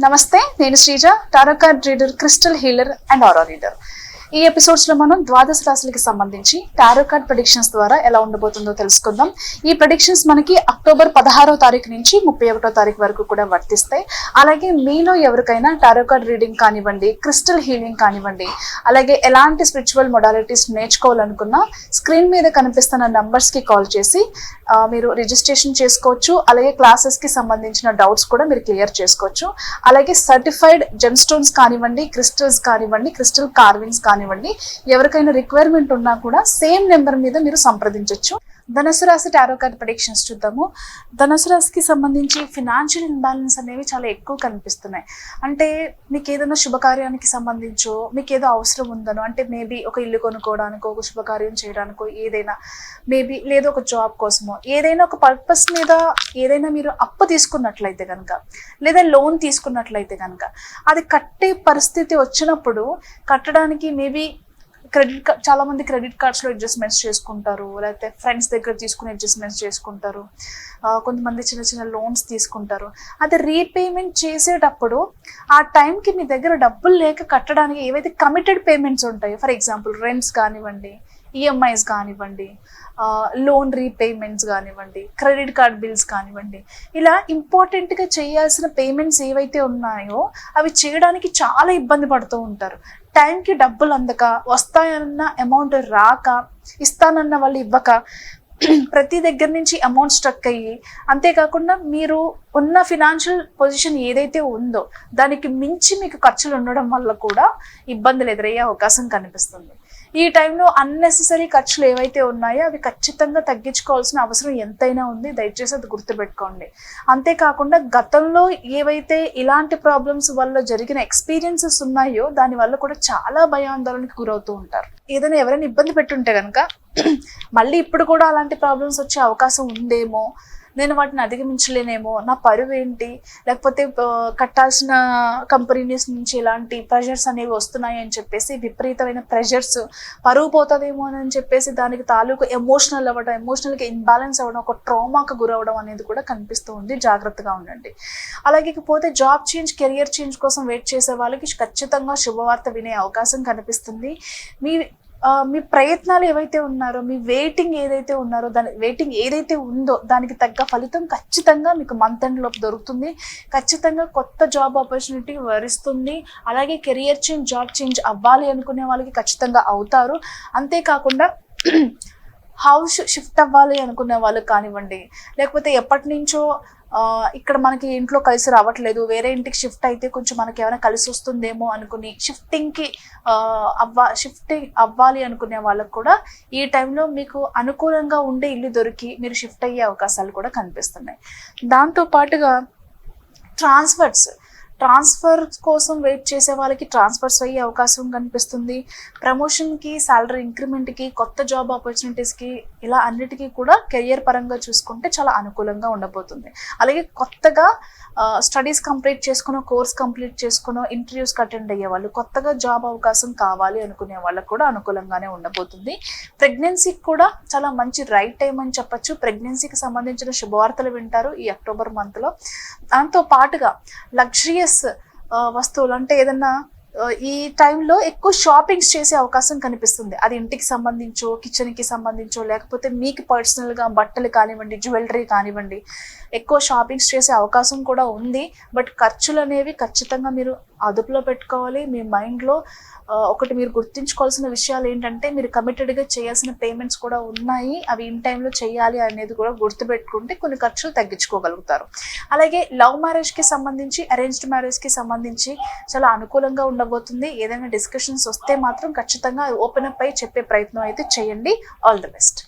నమస్తే, నేను Sreeja, tarot card reader, crystal healer and aura reader. ఈ ఎపిసోడ్స్ లో మనం ద్వాదశ రాశులకి సంబంధించి టారో కార్డ్ ప్రెడిక్షన్స్ ద్వారా ఎలా ఉండబోతుందో తెలుసుకుందాం. ఈ ప్రెడిక్షన్స్ మనకి అక్టోబర్ 16వ తారీఖు నుంచి 31వ తారీఖు వరకు కూడా వర్తిస్తాయి. అలాగే మీలో ఎవరికైనా టారో కార్డ్ రీడింగ్ కానివ్వండి, క్రిస్టల్ హీలింగ్ కానివ్వండి, అలాగే ఎలాంటి స్పిరిచువల్ మొడాలిటీస్ నేర్చుకోవాలనుకున్నా స్క్రీన్ మీద కనిపిస్తున్న నంబర్స్ కి కాల్ చేసి మీరు రిజిస్ట్రేషన్ చేసుకోవచ్చు. అలాగే క్లాసెస్ కి సంబంధించిన డౌట్స్ కూడా మీరు క్లియర్ చేసుకోవచ్చు. అలాగే సర్టిఫైడ్ జెమ్ స్టోన్స్ కానివ్వండి, క్రిస్టల్స్ కానివ్వండి, క్రిస్టల్ కార్వింగ్స్ కానివ్వండి, ఎవరికైనా రిక్వైర్మెంట్ ఉన్నా కూడా సేమ్ నెంబర్ మీద మీరు సంప్రదించవచ్చు. ధనుసు రాశి టారో కార్డ్ ప్రెడిక్షన్స్ చూద్దాము. ధనుసు రాశికి సంబంధించి ఫినాన్షియల్ ఇంబ్యాలెన్స్ అనేవి చాలా ఎక్కువ కనిపిస్తున్నాయి. అంటే మీకు ఏదైనా శుభకార్యానికి సంబంధించో, మీకు ఏదో అవసరం ఉందనో, అంటే మేబీ ఒక ఇల్లు కొనుక్కోవడానికో, ఒక శుభకార్యం చేయడానికో, ఏదైనా మేబీ లేదా ఒక జాబ్ కోసమో, ఏదైనా ఒక పర్పస్ మీద ఏదైనా మీరు అప్పు తీసుకున్నట్లయితే కనుక, లేదా లోన్ తీసుకున్నట్లయితే కనుక, అది కట్టే పరిస్థితి వచ్చినప్పుడు కట్టడానికి మేబీ చాలా మంది క్రెడిట్ కార్డ్స్లో అడ్జస్ట్మెంట్స్ చేసుకుంటారు, లేకపోతే ఫ్రెండ్స్ దగ్గర తీసుకుని అడ్జస్ట్మెంట్స్ చేసుకుంటారు, కొంతమంది చిన్న చిన్న లోన్స్ తీసుకుంటారు. అది రీపేమెంట్ చేసేటప్పుడు ఆ టైంకి మీ దగ్గర డబ్బులు లేక కట్టడానికి ఏవైతే కమిటెడ్ పేమెంట్స్ ఉంటాయో, ఫర్ ఎగ్జాంపుల్ రెంట్స్ కానివ్వండి, ఈఎంఐస్ కానివ్వండి, లోన్ రీపేమెంట్స్ కానివ్వండి, క్రెడిట్ కార్డ్ బిల్స్ కానివ్వండి, ఇలా ఇంపార్టెంట్గా చేయాల్సిన పేమెంట్స్ ఏవైతే ఉన్నాయో అవి చేయడానికి చాలా ఇబ్బంది పడుతూ ఉంటారు. టైంకి డబ్బులు అందక, వస్తాయన్న అమౌంట్ రాక, ఇస్తానన్న వాళ్ళు ఇవ్వక, ప్రతి దగ్గర నుంచి అమౌంట్ స్ట్రక్ అయ్యి, అంతేకాకుండా మీరు ఉన్న ఫినాన్షియల్ పొజిషన్ ఏదైతే ఉందో దానికి మించి మీకు ఖర్చులు ఉండడం వల్ల కూడా ఇబ్బందులు ఎదురయ్యే అవకాశం కనిపిస్తుంది. ఈ టైంలో అన్నెసెసరీ ఖర్చులు ఏవైతే ఉన్నాయో అవి ఖచ్చితంగా తగ్గించుకోవాల్సిన అవసరం ఎంతైనా ఉంది. దయచేసి అది గుర్తుపెట్టుకోండి. అంతేకాకుండా గతంలో ఏవైతే ఇలాంటి ప్రాబ్లమ్స్ వల్ల జరిగిన ఎక్స్పీరియన్సెస్ ఉన్నాయో దాని వల్ల కూడా చాలా భయాందోళనకి గురవుతూ ఉంటారు. ఏదైనా ఎవరైనా ఇబ్బంది పెట్టుంటే కనుక మళ్ళీ ఇప్పుడు కూడా అలాంటి ప్రాబ్లమ్స్ వచ్చే అవకాశం ఉందేమో, నేను వాటిని అధిగమించలేనేమో, నా పరువు ఏంటి, లేకపోతే కట్టాల్సిన కంపెనీస్ నుంచి ఇలాంటి ప్రెషర్స్ అనేవి వస్తున్నాయి అని చెప్పేసి విపరీతమైన ప్రెషర్స్, పరువు పోతుందేమో అని చెప్పేసి దానికి తాలూకు ఎమోషనల్ అవ్వడం, ఎమోషనల్గా ఇంబ్యాలెన్స్ అవ్వడం, ఒక ట్రామాకు గురవడం అనేది కూడా కనిపిస్తూ ఉంది. జాగ్రత్తగా ఉండండి. అలాగే పోతే జాబ్ చేంజ్, కెరియర్ చేంజ్ కోసం వెయిట్ చేసే వాళ్ళకి ఖచ్చితంగా శుభవార్త వినే అవకాశం కనిపిస్తుంది. మీ ప్రయత్నాలు ఏవైతే ఉన్నారో, మీ వెయిటింగ్ ఏదైతే ఉందో దానికి తగ్గ ఫలితం ఖచ్చితంగా మీకు మంత్ ఎండ్ లోపు దొరుకుతుంది. ఖచ్చితంగా కొత్త జాబ్ ఆపర్చునిటీ వరిస్తుంది. అలాగే కెరియర్ చేంజ్, జాబ్ చేంజ్ అవ్వాలి అనుకునే వాళ్ళకి ఖచ్చితంగా అవుతారు. అంతేకాకుండా హౌస్ షిఫ్ట్ అవ్వాలి అనుకునే వాళ్ళకి కానివ్వండి, లేకపోతే ఎప్పటి నుంచో ఇక్కడ మనకి ఇంట్లో కలిసి రావట్లేదు, వేరే ఇంటికి షిఫ్ట్ అయితే కొంచెం మనకి ఏమైనా కలిసి వస్తుందేమో అనుకుని షిఫ్టింగ్ అవ్వాలి అనుకునే వాళ్ళకు కూడా ఈ టైంలో మీకు అనుకూలంగా ఉండే ఇల్లు దొరికి మీరు షిఫ్ట్ అయ్యే అవకాశాలు కూడా కనిపిస్తున్నాయి. దాంతో పాటుగా ట్రాన్స్ఫర్ కోసం వెయిట్ చేసే వాళ్ళకి ట్రాన్స్ఫర్స్ అయ్యే అవకాశం కనిపిస్తుంది. ప్రమోషన్కి, శాలరీ ఇంక్రిమెంట్కి, కొత్త జాబ్ ఆపర్చునిటీస్కి, ఇలా అన్నిటికీ కూడా కెరియర్ పరంగా చూసుకుంటే చాలా అనుకూలంగా ఉండబోతుంది. అలాగే కొత్తగా స్టడీస్ కంప్లీట్ చేసుకునో, కోర్స్ కంప్లీట్ చేసుకునో, ఇంటర్వ్యూస్కి అటెండ్ అయ్యే వాళ్ళు, కొత్తగా జాబ్ అవకాశం కావాలి అనుకునే వాళ్ళకు కూడా అనుకూలంగానే ఉండబోతుంది. ప్రెగ్నెన్సీకి కూడా చాలా మంచి రైట్ టైం అని చెప్పచ్చు. ప్రెగ్నెన్సీకి సంబంధించిన శుభవార్తలు వింటారు ఈ అక్టోబర్ మంత్లో. దాంతో పాటుగా లగ్జరియస్ వస్తువులు, అంటే ఏదన్నా ఈ టైంలో ఎక్కువ షాపింగ్స్ చేసే అవకాశం కనిపిస్తుంది. అది ఇంటికి సంబంధించో, కిచెన్కి సంబంధించో, లేకపోతే మీకు పర్సనల్గా బట్టలు కానివ్వండి, జ్యువెలరీ కానివ్వండి, ఎక్కువ షాపింగ్స్ చేసే అవకాశం కూడా ఉంది. బట్ ఖర్చులు అనేవి ఖచ్చితంగా మీరు అదుపులో పెట్టుకోవాలి. మీ మైండ్లో ఒకటి మీరు గుర్తుంచుకోవాల్సిన విషయాలు ఏంటంటే, మీరు కమిటెడ్గా చేయాల్సిన పేమెంట్స్ కూడా ఉన్నాయి, అవి ఇన్ టైంలో చేయాలి అనేది కూడా గుర్తుపెట్టుకుంటే కొన్ని ఖర్చులు తగ్గించుకోగలుగుతారు. అలాగే లవ్ మ్యారేజ్కి సంబంధించి, అరేంజ్డ్ మ్యారేజ్కి సంబంధించి చాలా అనుకూలంగా ఉండబోతుంది. ఏదైనా డిస్కషన్స్ వస్తే మాత్రం ఖచ్చితంగా ఓపెన్ అప్ అయి చెప్పే ప్రయత్నం అయితే చేయండి. All the best.